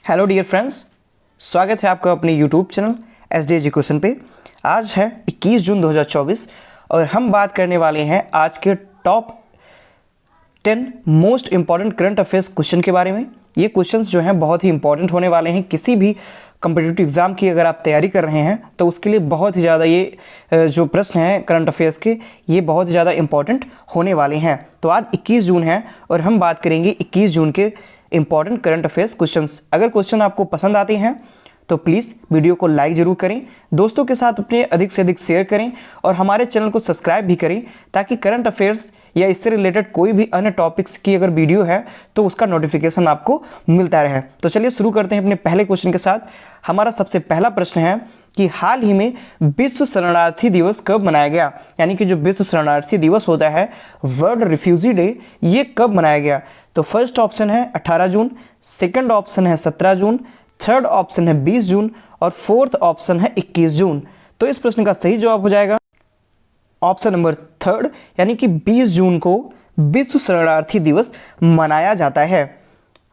Hello dear friends, स्वागत है आपका अपने यूट्यूब चैनल SD एजुकेशन पे। आज है 21 जून 2024 और हम बात करने वाले हैं आज के top 10 most important current affairs question के बारे में। ये क्वेश्चंस जो हैं बहुत ही इंपॉर्टेंट होने वाले हैं। किसी भी कम्पिटिटिव एग्जाम की अगर आप तैयारी कर रहे हैं तो उसके लिए बहुत ही ज़्यादा ये जो प्रश्न हैं करंट अफेयर्स के, ये बहुत ही ज़्यादा इंपॉर्टेंट होने वाले हैं। तो आज 21 जून है और हम बात करेंगे 21 जून के इंपॉर्टेंट करंट अफेयर्स क्वेश्चंस। अगर क्वेश्चन आपको पसंद आते हैं तो प्लीज़ वीडियो को लाइक ज़रूर करें, दोस्तों के साथ अपने अधिक से अधिक शेयर करें और हमारे चैनल को सब्सक्राइब भी करें ताकि करंट अफेयर्स या इससे रिलेटेड कोई भी अन्य टॉपिक्स की अगर वीडियो है तो उसका नोटिफिकेशन आपको मिलता रहे। तो चलिए शुरू करते हैं अपने पहले क्वेश्चन के साथ। हमारा सबसे पहला प्रश्न है कि हाल ही में विश्व शरणार्थी दिवस कब मनाया गया, यानी कि जो विश्व शरणार्थी दिवस होता है, वर्ल्ड रिफ्यूजी डे, ये कब मनाया गया। तो फर्स्ट ऑप्शन है 18 जून, सेकंड ऑप्शन है 17 जून, थर्ड ऑप्शन है 20 जून और फोर्थ ऑप्शन है 21 जून। तो इस प्रश्न का सही जवाब हो जाएगा ऑप्शन नंबर थर्ड, यानी कि 20 जून को विश्व शरणार्थी दिवस मनाया जाता है।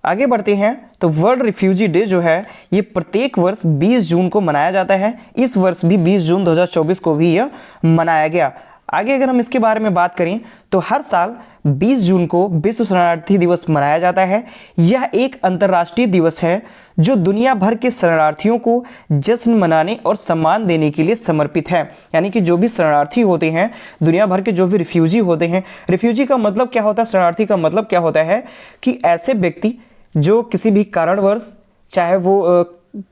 आगे बढ़ते हैं तो वर्ल्ड रिफ्यूजी डे जो है ये प्रत्येक वर्ष 20 जून को मनाया जाता है। इस वर्ष भी 20 जून 2024 को भी यह मनाया गया। आगे अगर हम इसके बारे में बात करें तो हर साल 20 जून को विश्व शरणार्थी दिवस मनाया जाता है। यह एक अंतर्राष्ट्रीय दिवस है जो दुनिया भर के शरणार्थियों को जश्न मनाने और सम्मान देने के लिए समर्पित है। यानी कि जो भी शरणार्थी होते हैं, दुनिया भर के जो भी रिफ्यूजी होते हैं, रिफ्यूजी का मतलब क्या होता है, शरणार्थी का मतलब क्या होता है कि ऐसे व्यक्ति जो किसी भी कारणवश, चाहे वो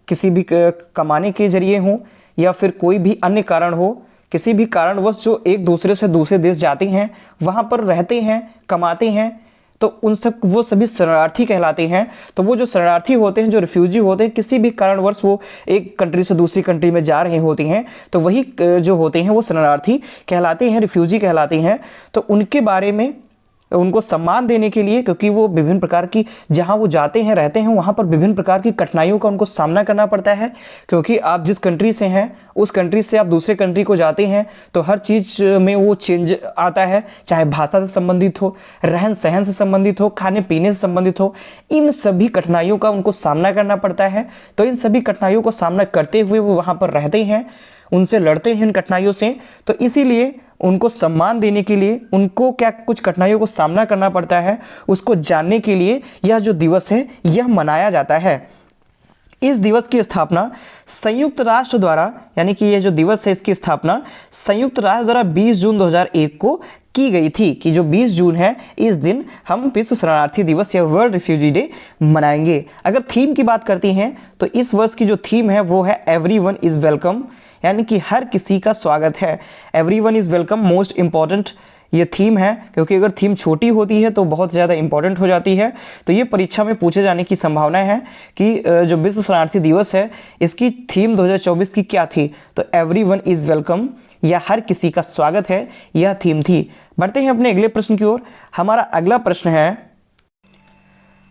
किसी भी कमाने के जरिए हो या फिर कोई भी अन्य कारण हो, किसी भी कारणवश जो एक दूसरे से दूसरे देश जाते हैं, वहाँ पर रहते हैं, कमाते हैं, तो उन सब वो सभी शरणार्थी कहलाते हैं। तो वो जो शरणार्थी होते हैं, जो रिफ्यूजी होते हैं, किसी भी कारणवश वो एक कंट्री से दूसरी कंट्री में जा रहे होते हैं, तो वही जो होते हैं वो शरणार्थी कहलाते हैं, रिफ्यूजी कहलाते हैं। तो उनके बारे में उनको सम्मान देने के लिए, क्योंकि वो विभिन्न प्रकार की, जहाँ वो जाते हैं रहते हैं, वहाँ पर विभिन्न प्रकार की कठिनाइयों का उनको सामना करना पड़ता है। क्योंकि आप जिस कंट्री से हैं उस कंट्री से आप दूसरे कंट्री को जाते हैं तो हर चीज़ में वो चेंज आता है, चाहे भाषा से संबंधित हो, रहन सहन से संबंधित हो, खाने पीने से संबंधित हो, इन सभी कठिनाइयों का उनको सामना करना पड़ता है। तो इन सभी कठिनाइयों को सामना करते हुए वो वहाँ पर रहते हैं, उनसे लड़ते हैं इन कठिनाइयों से। तो इसीलिए उनको सम्मान देने के लिए, उनको क्या कुछ कठिनाइयों को सामना करना पड़ता है, उसको जानने के लिए यह जो दिवस है यह मनाया जाता है। इस दिवस की स्थापना संयुक्त राष्ट्र द्वारा, यानी कि यह जो दिवस है इसकी स्थापना संयुक्त राष्ट्र द्वारा 20 जून 2001 को की गई थी कि जो 20 जून है इस दिन हम विश्व शरणार्थी दिवस या वर्ल्ड रिफ्यूजी डे मनाएंगे। अगर थीम की बात करते हैं तो इस वर्ष की जो थीम है वो है एवरीवन इज़ वेलकम, यानी कि हर किसी का स्वागत है। Everyone is welcome most important ये थीम है, क्योंकि अगर थीम छोटी होती है तो बहुत ज़्यादा इंपॉर्टेंट हो जाती है। तो ये परीक्षा में पूछे जाने की संभावना है कि जो विश्व शरणार्थी दिवस है इसकी थीम 2024 की क्या थी। तो एवरीवन इज़ वेलकम या हर किसी का स्वागत है, यह थीम थी। बढ़ते हैं अपने अगले प्रश्न की ओर। हमारा अगला प्रश्न है,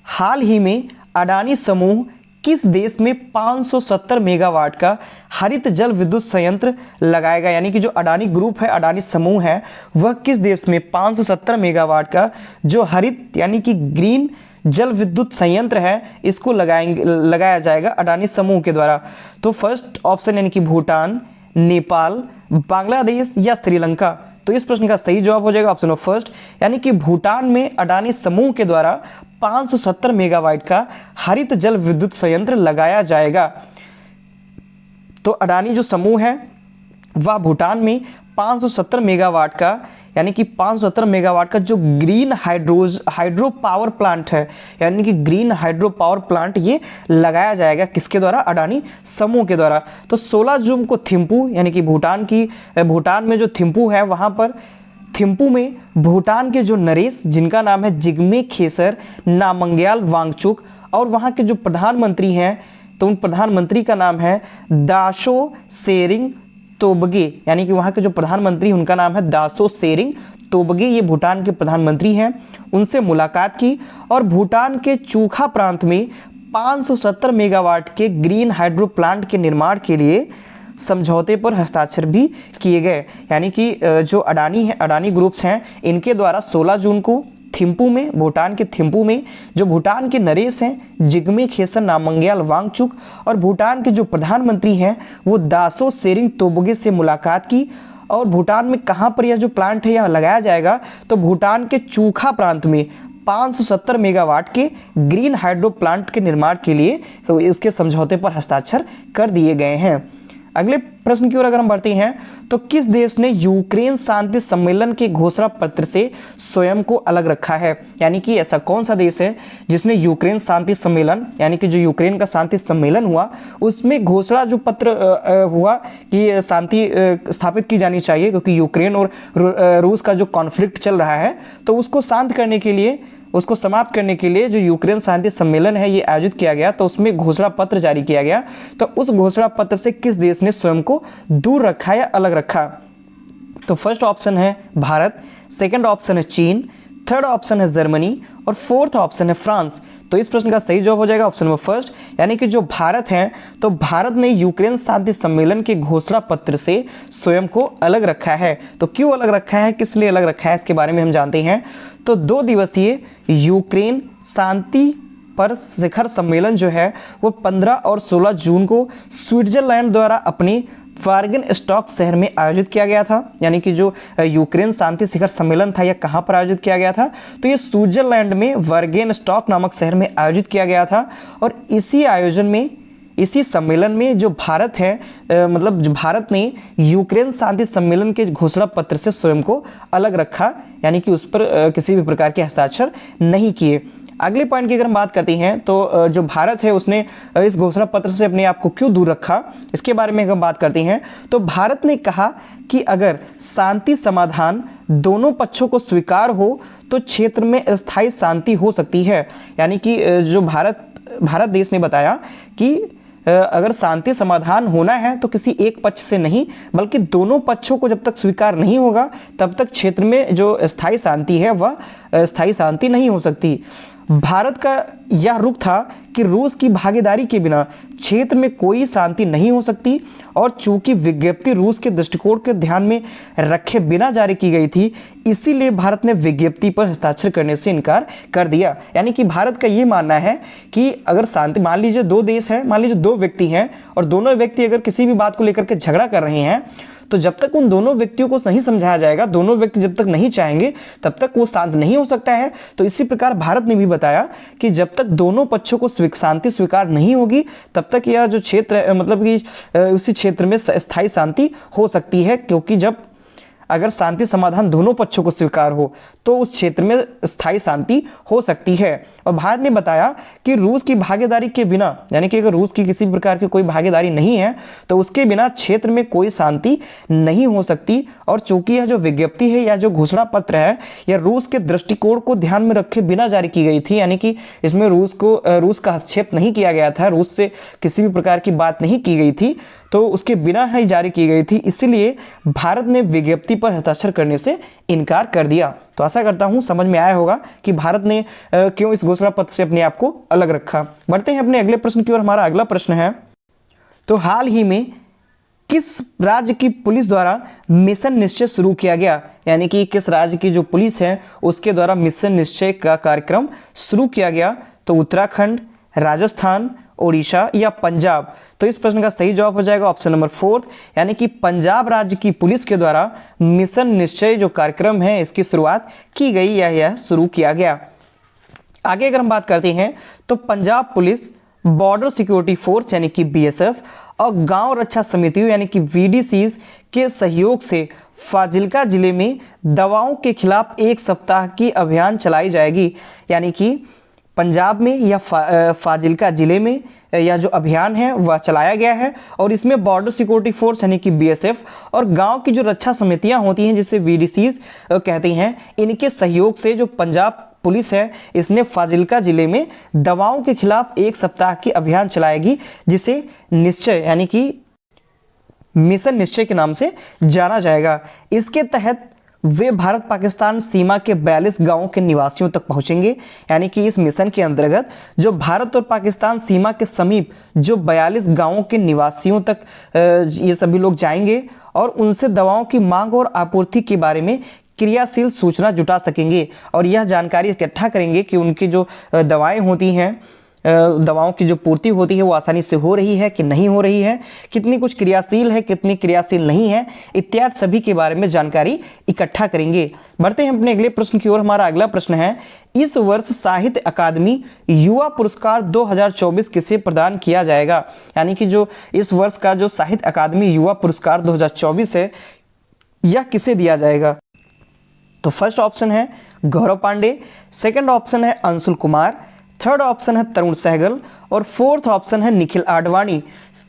हाल ही में अडानी समूह किस देश में 570 मेगावाट का हरित जल विद्युत संयंत्र लगाएगा। यानी कि जो अडानी ग्रुप है, अडानी समूह है, वह किस देश में 570 मेगावाट का जो हरित यानी कि ग्रीन जल विद्युत संयंत्र है इसको लगाया जाएगा अडानी समूह के द्वारा। तो फर्स्ट ऑप्शन यानी कि भूटान, नेपाल, बांग्लादेश या श्रीलंका। तो इस प्रश्न का सही जवाब हो जाएगा ऑप्शन फर्स्ट, यानी कि भूटान में अडानी समूह के द्वारा 570 मेगावाट का हरित जल विद्युत संयंत्र लगाया जाएगा। तो अडानी जो समूह है वह भूटान में 570 मेगावाट का, यानी कि 570 मेगावाट का जो ग्रीन हाइड्रो पावर प्लांट है, यानी कि ग्रीन हाइड्रो पावर प्लांट ये लगाया जाएगा किसके द्वारा, अडानी समूह के द्वारा। तो 16 जून को थिम्पू, यानी कि भूटान में जो थिम्पू है वहाँ पर थिम्पू में भूटान के जो नरेश, जिनका नाम है जिग्मे खेसर नामग्याल वांगचुक, और वहाँ के जो प्रधानमंत्री हैं तो उन प्रधानमंत्री का नाम है दाशो सेरिंग तोबगे, यानी कि वहाँ के जो प्रधानमंत्री उनका नाम है दाशो सेरिंग तोबगे, ये भूटान के प्रधानमंत्री हैं। उनसे मुलाकात की और भूटान के चूखा प्रांत में 570 मेगावाट के ग्रीन हाइड्रो प्लांट के निर्माण के लिए समझौते पर हस्ताक्षर भी किए गए। यानी कि जो अडानी ग्रुप्स हैं इनके द्वारा 16 जून को थिम्पू में, भूटान के थिम्पू में जो भूटान के नरेश हैं जिग्मे खेसर नामग्याल वांगचुक और भूटान के जो प्रधानमंत्री हैं वो दासो सेरिंग तोबगे से मुलाकात की। और भूटान में कहाँ पर यह जो प्लांट है यह लगाया जाएगा, तो भूटान के चूखा प्रांत में 570 मेगावाट के ग्रीन हाइड्रो प्लांट के निर्माण के लिए तो इसके समझौते पर हस्ताक्षर कर दिए गए हैं। अगले प्रश्न की ओर अगर हम बढ़ते हैं तो किस देश ने यूक्रेन शांति सम्मेलन के घोषणा पत्र से स्वयं को अलग रखा है, यानी कि ऐसा कौन सा देश है जिसने यूक्रेन शांति सम्मेलन यानी कि जो यूक्रेन का शांति सम्मेलन हुआ उसमें घोषणा जो पत्र हुआ कि शांति स्थापित की जानी चाहिए, क्योंकि यूक्रेन और रूस का जो कॉन्फ्लिक्ट चल रहा है तो उसको शांत करने के लिए, उसको समाप्त करने के लिए जो यूक्रेन शांति सम्मेलन है ये आयोजित किया गया, तो उसमें घोषणा पत्र जारी किया गया। तो उस घोषणा पत्र से किस देश ने स्वयं को दूर रखा या अलग रखा? तो फर्स्ट ऑप्शन है भारत, सेकंड ऑप्शन है चीन, थर्ड ऑप्शन है जर्मनी और फोर्थ ऑप्शन है फ्रांस। तो इस प्रश्न का सही जवाब हो जाएगा ऑप्शन नंबर फर्स्ट, यानी कि जो भारत है तो भारत ने यूक्रेन शांति सम्मेलन के घोषणा पत्र से स्वयं को अलग रखा है। तो क्यों अलग रखा है, किस लिए अलग रखा है, इसके बारे में हम जानते हैं। तो 2 दिवसीय यूक्रेन शांति पर शिखर सम्मेलन जो है वो 15 और 16 जून को स्विट्जरलैंड द्वारा अपनी वार्गन स्टॉक शहर में आयोजित किया गया था। यानी कि जो यूक्रेन शांति शिखर सम्मेलन था यह कहाँ पर आयोजित किया गया था, तो ये स्विट्जरलैंड में वार्गन स्टॉक नामक शहर में आयोजित किया गया था। और इसी आयोजन में, इसी सम्मेलन में जो भारत है मतलब जो भारत ने यूक्रेन शांति सम्मेलन के घोषणा पत्र से स्वयं को अलग रखा, यानी कि उस पर किसी भी प्रकार के हस्ताक्षर नहीं किए। अगले पॉइंट की अगर हम बात करते हैं तो जो भारत है उसने इस घोषणा पत्र से अपने आप को क्यों दूर रखा, इसके बारे में अगर बात करते हैं तो भारत ने कहा कि अगर शांति समाधान दोनों पक्षों को स्वीकार हो तो क्षेत्र में स्थायी शांति हो सकती है। यानी कि जो भारत देश ने बताया कि अगर शांति समाधान होना है तो किसी एक पक्ष से नहीं बल्कि दोनों पक्षों को जब तक स्वीकार नहीं होगा तब तक क्षेत्र में जो स्थायी शांति है वह स्थायी शांति नहीं हो सकती। भारत का यह रुख था कि रूस की भागीदारी के बिना क्षेत्र में कोई शांति नहीं हो सकती और चूंकि विज्ञप्ति रूस के दृष्टिकोण के ध्यान में रखे बिना जारी की गई थी इसीलिए भारत ने विज्ञप्ति पर हस्ताक्षर करने से इनकार कर दिया। यानी कि भारत का ये मानना है कि अगर शांति, मान लीजिए 2 देश हैं, मान लीजिए 2 व्यक्ति हैं और दोनों व्यक्ति अगर किसी भी बात को लेकर के झगड़ा कर रहे हैं तो जब तक उन दोनों व्यक्तियों को नहीं समझाया जाएगा, दोनों व्यक्ति जब तक नहीं चाहेंगे तब तक वो शांत नहीं हो सकता है। तो इसी प्रकार भारत ने भी बताया कि जब तक दोनों पक्षों को शांति स्वीकार नहीं होगी तब तक यह जो क्षेत्र है मतलब कि उसी क्षेत्र में स्थायी शांति हो सकती है, क्योंकि जब अगर शांति समाधान दोनों पक्षों को स्वीकार हो तो उस क्षेत्र में स्थायी शांति हो सकती है। और भारत ने बताया कि रूस की भागीदारी के बिना, यानी कि अगर रूस की किसी प्रकार की कोई भागीदारी नहीं है तो उसके बिना क्षेत्र में कोई शांति नहीं हो सकती। और चूंकि यह जो विज्ञप्ति है या जो घोषणा पत्र है यह रूस के दृष्टिकोण को ध्यान में रखे बिना जारी की गई थी, यानी कि इसमें रूस का हस्तक्षेप नहीं किया गया था, रूस से किसी भी प्रकार की बात नहीं की गई थी, तो उसके बिना ही जारी की गई थी, इसलिए भारत ने विज्ञप्ति पर हस्ताक्षर करने से इनकार कर दिया। तो आशा करता हूं समझ में आया होगा कि भारत ने क्यों इस घोषणा पत्र से अपने आप को अलग रखा। बढ़ते हैं अपने अगले प्रश्न की ओर। हमारा अगला प्रश्न है, तो हाल ही में किस राज्य की पुलिस द्वारा मिशन निश्चय शुरू किया गया, यानी कि किस राज्य की जो पुलिस है उसके द्वारा मिशन निश्चय का कार्यक्रम शुरू किया गया? तो उत्तराखंड, राजस्थान, ओडिशा या पंजाब? तो इस प्रश्न का सही जवाब हो जाएगा ऑप्शन नंबर 4, यानी कि पंजाब राज्य की पुलिस के द्वारा मिशन निश्चय जो कार्यक्रम है इसकी शुरुआत की गई या यह शुरू किया गया। आगे अगर हम बात करते हैं तो Punjab police, border security force यानी कि BSF और गांव रक्षा समितियों यानी कि VDCs के सहयोग से फाजिल्का जिले में दवाओं के खिलाफ 1 सप्ताह की अभियान चलाई जाएगी। यानी कि पंजाब में या फाजिल्का जिले में यह जो अभियान है वह चलाया गया है और इसमें बॉर्डर सिक्योरिटी फोर्स यानी कि BSF और गांव की जो रक्षा समितियां होती हैं जिसे VDCs कहते हैं, इनके सहयोग से जो पंजाब पुलिस है इसने फाजिल्का जिले में दवाओं के खिलाफ 1 सप्ताह की अभियान चलाएगी, जिसे निश्चय यानी कि मिशन निश्चय के नाम से जाना जाएगा। इसके तहत वे भारत पाकिस्तान सीमा के 42 गांवों के निवासियों तक पहुंचेंगे। यानी कि इस मिशन के अंतर्गत जो भारत और पाकिस्तान सीमा के समीप जो 42 गांवों के निवासियों तक ये सभी लोग जाएंगे और उनसे दवाओं की मांग और आपूर्ति के बारे में क्रियाशील सूचना जुटा सकेंगे और यह जानकारी इकट्ठा करेंगे कि उनकी जो दवाएं होती हैं, दवाओं की जो पूर्ति होती है वो आसानी से हो रही है कि नहीं हो रही है, कितनी कुछ क्रियाशील है, कितनी क्रियाशील नहीं है, इत्यादि सभी के बारे में जानकारी इकट्ठा करेंगे। बढ़ते हैं अपने अगले प्रश्न की ओर। हमारा अगला प्रश्न है, इस वर्ष साहित्य अकादमी युवा पुरस्कार 2024 किसे प्रदान किया जाएगा? यानी कि जो इस वर्ष का जो साहित्य अकादमी युवा पुरस्कार 2024 है, यह किसे दिया जाएगा? तो फर्स्ट ऑप्शन है गौरव पांडे, सेकंड ऑप्शन है अंशुल कुमार, थर्ड ऑप्शन है तरुण सहगल और फोर्थ ऑप्शन है निखिल आडवाणी।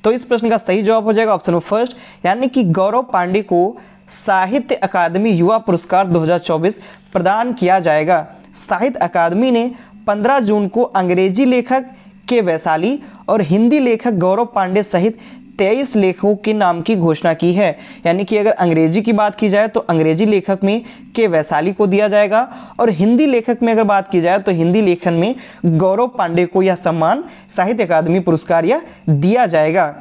तो इस प्रश्न का सही जवाब हो जाएगा ऑप्शन फर्स्ट, यानी कि गौरव पांडे को साहित्य अकादमी युवा पुरस्कार 2024 प्रदान किया जाएगा। साहित्य अकादमी ने 15 जून को अंग्रेजी लेखक के वैशाली और हिंदी लेखक गौरव पांडे सहित 23 लेखकों के नाम की घोषणा की है। यानी कि अगर अंग्रेजी की बात की जाए तो अंग्रेजी लेखक में के वैशाली को दिया जाएगा और हिंदी लेखक में अगर बात की जाए तो हिंदी लेखन में गौरव पांडे को यह सम्मान साहित्य अकादमी पुरस्कार यह दिया जाएगा।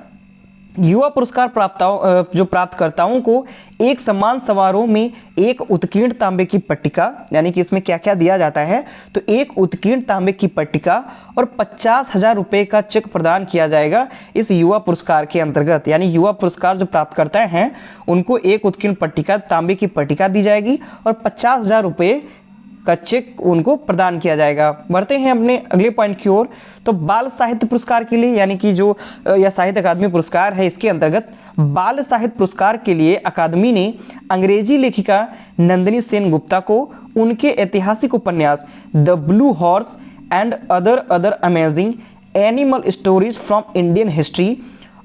युवा पुरस्कार प्राप्तकर्ताओं को एक सम्मान समारोह में एक उत्कीर्ण तांबे की पट्टिका, यानी कि इसमें क्या क्या दिया जाता है, तो एक उत्कीर्ण तांबे की पट्टिका और 50,000 रुपये का चेक प्रदान किया जाएगा इस युवा पुरस्कार के अंतर्गत। यानी युवा पुरस्कार जो प्राप्तकर्ता हैं उनको एक उत्कीर्ण पट्टिका, तांबे की पट्टिका दी जाएगी और 50,000 रुपये का चेक उनको प्रदान किया जाएगा। बढ़ते हैं अपने अगले पॉइंट की ओर। तो बाल साहित्य पुरस्कार के लिए, यानी कि जो यह साहित्य अकादमी पुरस्कार है, इसके अंतर्गत बाल साहित्य पुरस्कार के लिए अकादमी ने अंग्रेजी लेखिका नंदिनी सेन गुप्ता को उनके ऐतिहासिक उपन्यास the blue horse and other amazing animal stories from Indian history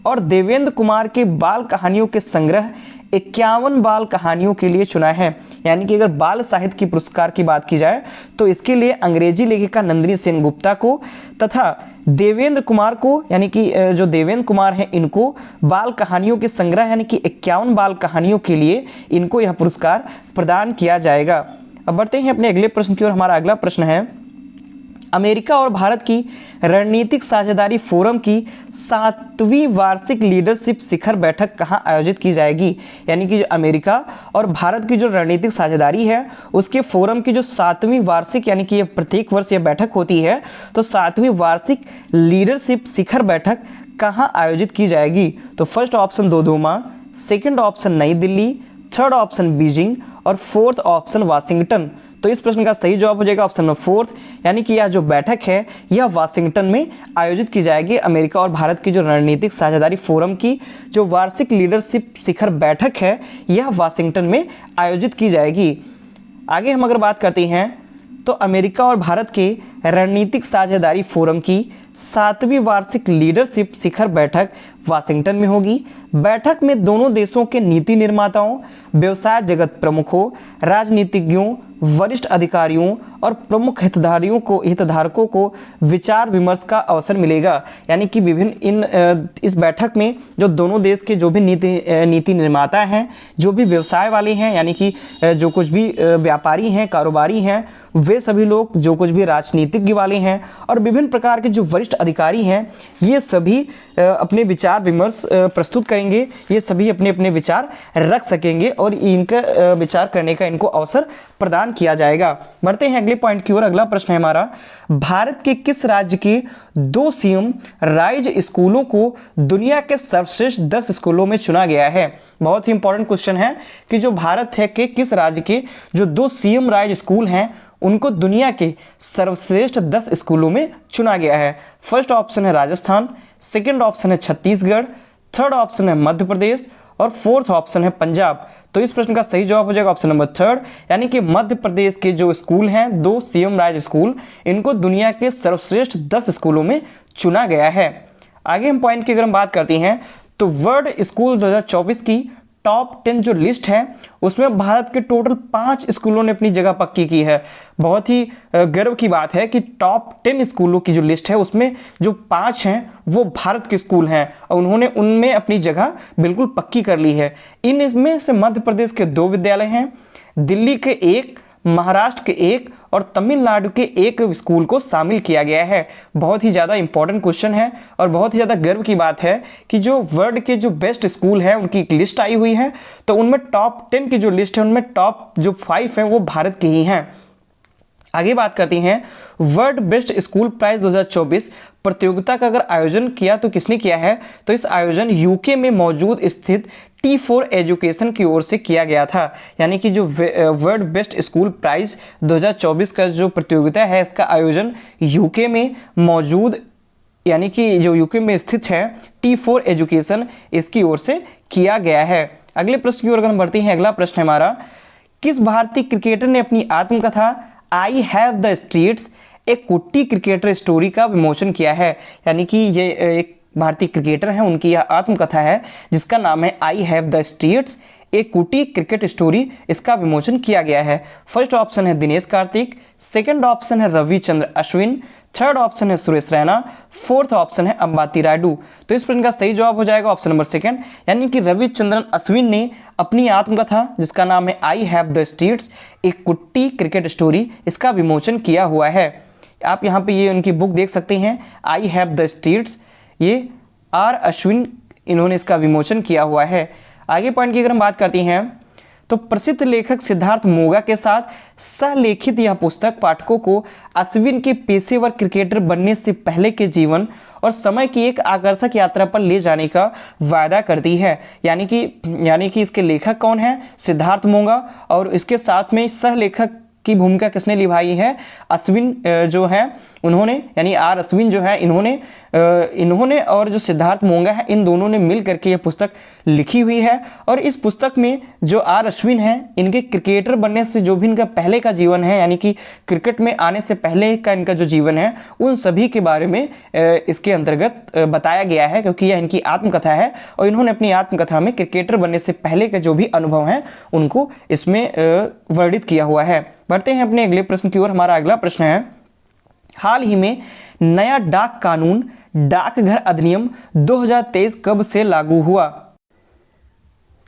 और देवेंद्र कुमार के बाल कहानियों के संग्रह 51 बाल कहानियों के लिए चुना है। यानी कि अगर बाल साहित्य की पुरस्कार की बात की जाए तो इसके लिए अंग्रेजी लेखिका नंदिनी सेन गुप्ता को तथा देवेंद्र कुमार को, यानी कि जो देवेंद्र कुमार हैं, इनको बाल कहानियों के संग्रह यानी कि 51 बाल कहानियों के लिए इनको यह पुरस्कार प्रदान किया जाएगा। अब बढ़ते हैं अपने अगले प्रश्न की ओर। हमारा अगला प्रश्न है, अमेरिका और भारत की रणनीतिक साझेदारी फोरम की 7वीं वार्षिक लीडरशिप शिखर बैठक कहां आयोजित की जाएगी? यानी कि जो अमेरिका और भारत की जो रणनीतिक साझेदारी है उसके फोरम की जो 7वीं वार्षिक, यानी कि ये प्रत्येक वर्ष ये बैठक होती है, तो 7वीं वार्षिक लीडरशिप शिखर बैठक कहां आयोजित की जाएगी? तो first option Dodoma, second option नई दिल्ली, थर्ड ऑप्शन बीजिंग और फोर्थ ऑप्शन वाशिंगटन। तो इस प्रश्न का सही जवाब हो जाएगा ऑप्शन नंबर फोर्थ, यानी कि यह जो बैठक है यह वाशिंगटन में आयोजित की जाएगी। अमेरिका और भारत की जो रणनीतिक साझेदारी फोरम की जो वार्षिक लीडरशिप शिखर बैठक है यह वाशिंगटन में आयोजित की जाएगी। आगे हम अगर बात करते हैं तो अमेरिका और भारत के रणनीतिक साझेदारी फोरम की 7वीं वार्षिक लीडरशिप शिखर बैठक वाशिंगटन में होगी। बैठक में दोनों देशों के नीति निर्माताओं, व्यवसाय जगत प्रमुखों, राजनीतिज्ञों, वरिष्ठ अधिकारियों और प्रमुख हितधारकों को विचार विमर्श का अवसर मिलेगा। यानी कि विभिन्न इस बैठक में जो दोनों देश के जो भी नीति निर्माता हैं, जो भी व्यवसाय वाले हैं, यानी कि जो कुछ भी व्यापारी हैं, कारोबारी हैं, वे सभी लोग, जो कुछ भी राजनीतिज्ञ वाले हैं और विभिन्न प्रकार के जो वरिष्ठ अधिकारी हैं, ये सभी अपने विचार विमर्श प्रस्तुत करेंगे। ये सभी अपने अपने विचार रख सकेंगे और इनका विचार करने का इनको अवसर प्रदान किया जाएगा। बढ़ते हैं अगले पॉइंट की ओर। अगला प्रश्न है हमारा, भारत के किस राज्य के 2 सीएम राइज स्कूलों को दुनिया के सर्वश्रेष्ठ 10 स्कूलों में चुना गया है? बहुत ही इंपॉर्टेंट क्वेश्चन है कि जो भारत है के किस राज्य के जो 2 सीएम राइज स्कूल हैं उनको दुनिया के सर्वश्रेष्ठ 10 स्कूलों में चुना गया है। फर्स्ट ऑप्शन है राजस्थान, सेकंड ऑप्शन है छत्तीसगढ़, थर्ड ऑप्शन है मध्य प्रदेश और फोर्थ ऑप्शन है पंजाब। तो इस प्रश्न का सही जवाब हो जाएगा ऑप्शन नंबर थर्ड, यानी कि मध्य प्रदेश के जो स्कूल हैं 2 सीएम राइज स्कूल, इनको दुनिया के सर्वश्रेष्ठ 10 स्कूलों में चुना गया है। आगे हम पॉइंट की अगर हम बात करते हैं तो वर्ल्ड स्कूल 2024 की टॉप 10 जो लिस्ट है उसमें भारत के टोटल 5 स्कूलों ने अपनी जगह पक्की की है। बहुत ही गर्व की बात है कि टॉप 10 स्कूलों की जो लिस्ट है उसमें जो 5 हैं वो भारत के स्कूल हैं और उन्होंने उनमें अपनी जगह बिल्कुल पक्की कर ली है। इनमें से मध्य प्रदेश के 2 विद्यालय हैं, दिल्ली के 1, महाराष्ट्र के एक और तमिलनाडु के एक स्कूल को शामिल किया गया है। बहुत ही ज़्यादा इंपॉर्टेंट क्वेश्चन है और बहुत ही ज़्यादा गर्व की बात है कि जो वर्ल्ड के जो बेस्ट स्कूल है उनकी एक लिस्ट आई हुई है, तो उनमें टॉप 10 की जो लिस्ट है उनमें टॉप जो 5 हैं वो भारत के ही हैं। आगे बात करते हैं वर्ल्ड बेस्ट स्कूल प्राइज 2024 प्रतियोगिता का अगर आयोजन किया तो किसने किया है, तो इस आयोजन यूके में मौजूद स्थित T4 एजुकेशन की ओर से किया गया था। यानी कि जो वर्ल्ड बेस्ट स्कूल प्राइज 2024 का जो प्रतियोगिता है इसका आयोजन यूके में मौजूद यानी कि जो यूके में स्थित है T4 एजुकेशन इसकी ओर से किया गया है। अगले प्रश्न की ओर अगर हम बढ़ते हैं, अगला प्रश्न है हमारा, किस भारतीय क्रिकेटर ने अपनी आत्मकथा आई हैव द स्ट्रीट्स एक कुट्टी क्रिकेटर स्टोरी का विमोचन किया है। यानी कि ये एक भारतीय क्रिकेटर हैं, उनकी यह आत्मकथा है जिसका नाम है आई हैव द स्ट्रीट्स एक कुट्टी क्रिकेट स्टोरी, इसका विमोचन किया गया है। फर्स्ट ऑप्शन है दिनेश कार्तिक, सेकंड ऑप्शन है रविचंद्र अश्विन, थर्ड ऑप्शन है सुरेश रैना, फोर्थ ऑप्शन है अंबाती रायडू। तो इस प्रश्न का सही जवाब हो जाएगा ऑप्शन नंबर सेकंड, यानी कि रविचंद्रन अश्विन ने अपनी आत्मकथा जिसका नाम है आई हैव द स्ट्रीट्स एक कुट्टी क्रिकेट स्टोरी, इसका विमोचन किया हुआ है। आप यहाँ पे ये उनकी बुक देख सकते हैं आई हैव द स्ट्रीट्स, ये आर अश्विन इन्होंने इसका विमोचन किया हुआ है। आगे पॉइंट की अगर हम बात करते हैं तो प्रसिद्ध लेखक सिद्धार्थ मोगा के साथ सहलेखित यह पुस्तक पाठकों को अश्विन के पेशेवर क्रिकेटर बनने से पहले के जीवन और समय की एक आकर्षक यात्रा पर ले जाने का वायदा करती है। यानी कि इसके लेखक कौन है, सिद्धार्थ मोगा, और इसके साथ में सहलेखक की भूमिका किसने निभाई है, अश्विन जो है उन्होंने, यानी आर अश्विन जो है इन्होंने और जो सिद्धार्थ मोगा है इन दोनों ने मिल करके ये पुस्तक लिखी हुई है। और इस पुस्तक में जो आर अश्विन है इनके क्रिकेटर बनने से जो भी इनका पहले का जीवन है, यानी कि क्रिकेट में आने से पहले का इनका जो जीवन है उन सभी के बारे में इसके अंतर्गत बताया गया है, क्योंकि यह इनकी आत्मकथा है और इन्होंने अपनी आत्मकथा में क्रिकेटर बनने से पहले के जो भी अनुभव हैं उनको इसमें वर्णित किया हुआ है। बढ़ते हैं अपने अगले प्रश्न की ओर। हमारा अगला प्रश्न है, हाल ही में नया डाक कानून डाकघर अधिनियम 2023 कब से लागू हुआ।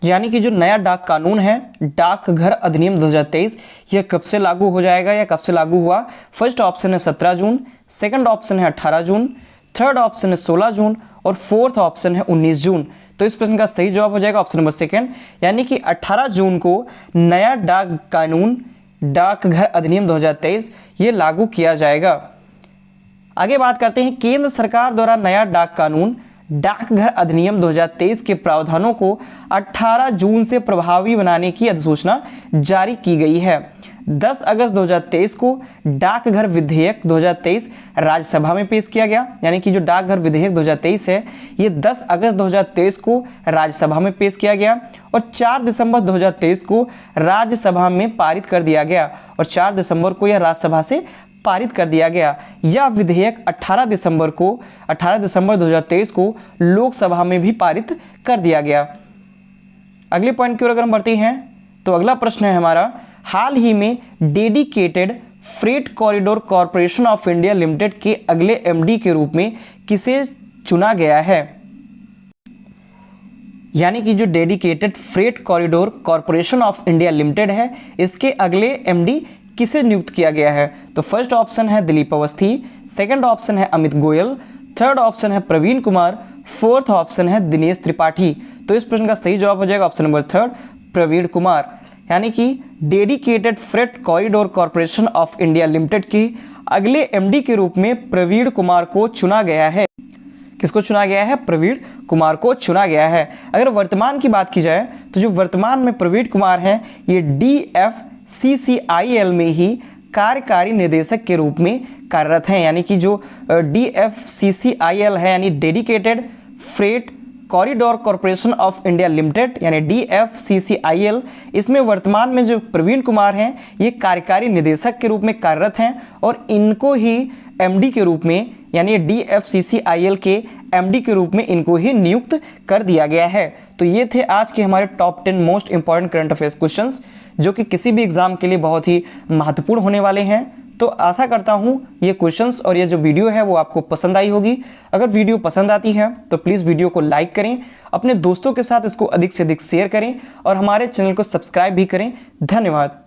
यानी कि जो नया डाक कानून है डाकघर अधिनियम 2023 यह कब से लागू हो जाएगा या कब से लागू हुआ। फर्स्ट ऑप्शन है 17 जून, सेकंड ऑप्शन है 18 जून, थर्ड ऑप्शन है 16 जून और फोर्थ ऑप्शन है 19 जून। तो इस प्रश्न का सही जवाब हो जाएगा ऑप्शन नंबर सेकंड, यानी कि 18 जून को नया डाक कानून डाकघर अधिनियम 2023 ये लागू किया जाएगा। आगे बात करते हैं, केंद्र सरकार द्वारा नया डाक कानून डाकघर अधिनियम 2023 के प्रावधानों को 18 जून से प्रभावी बनाने की अधिसूचना जारी की गई है। 10 अगस्त 2023 को डाकघर विधेयक 2023 राज्यसभा में पेश किया गया। यानी कि जो डाकघर विधेयक 2023 है ये 10 अगस्त 2023 को राज्यसभा में पेश किया गया और 4 दिसंबर 2023 को राज्यसभा में पारित कर दिया गया और 4 दिसंबर को यह राज्यसभा से पारित कर दिया गया। यह विधेयक 18 दिसंबर 2023 को लोकसभा में भी पारित कर दिया गया। अगले पॉइंट की ओर अगर हम बढ़ते हैं तो अगला प्रश्न है हमारा, हाल ही में dedicated freight corridor corporation of India limited के अगले एमडी के रूप में किसे चुना गया है। यानी कि जो dedicated freight corridor corporation of India limited है इसके अगले एमडी किसे नियुक्त किया गया है। तो फर्स्ट ऑप्शन है दिलीप अवस्थी, सेकंड ऑप्शन है अमित गोयल, थर्ड ऑप्शन है प्रवीण कुमार, फोर्थ ऑप्शन है दिनेश त्रिपाठी। तो इस प्रश्न का सही जवाब हो जाएगा option number third, Praveen Kumar. यानी कि dedicated freight corridor corporation of India limited के अगले एमडी के रूप में प्रवीण कुमार को चुना गया है। किसको चुना गया है, प्रवीण कुमार को चुना गया है। अगर वर्तमान की बात की जाए तो जो वर्तमान में प्रवीण कुमार हैं ये DFCCIL में ही कार्यकारी निदेशक के रूप में कार्यरत हैं। यानी कि जो DFCCIL है यानी dedicated freight corridor corporation of India limited यानी DFCCIL, इसमें वर्तमान में जो प्रवीण कुमार हैं ये कार्यकारी निदेशक के रूप में कार्यरत हैं और इनको ही एमडी के रूप में यानी DFCCIL के एमडी के रूप में इनको ही नियुक्त कर दिया गया है। तो ये थे आज के हमारे top 10 most important current affairs questions जो कि किसी भी एग्जाम के लिए बहुत ही महत्वपूर्ण होने वाले हैं। तो आशा करता हूँ ये क्वेश्चंस और ये जो वीडियो है वो आपको पसंद आई होगी। अगर वीडियो पसंद आती है तो प्लीज़ वीडियो को लाइक करें, अपने दोस्तों के साथ इसको अधिक से अधिक शेयर करें और हमारे चैनल को सब्सक्राइब भी करें। धन्यवाद।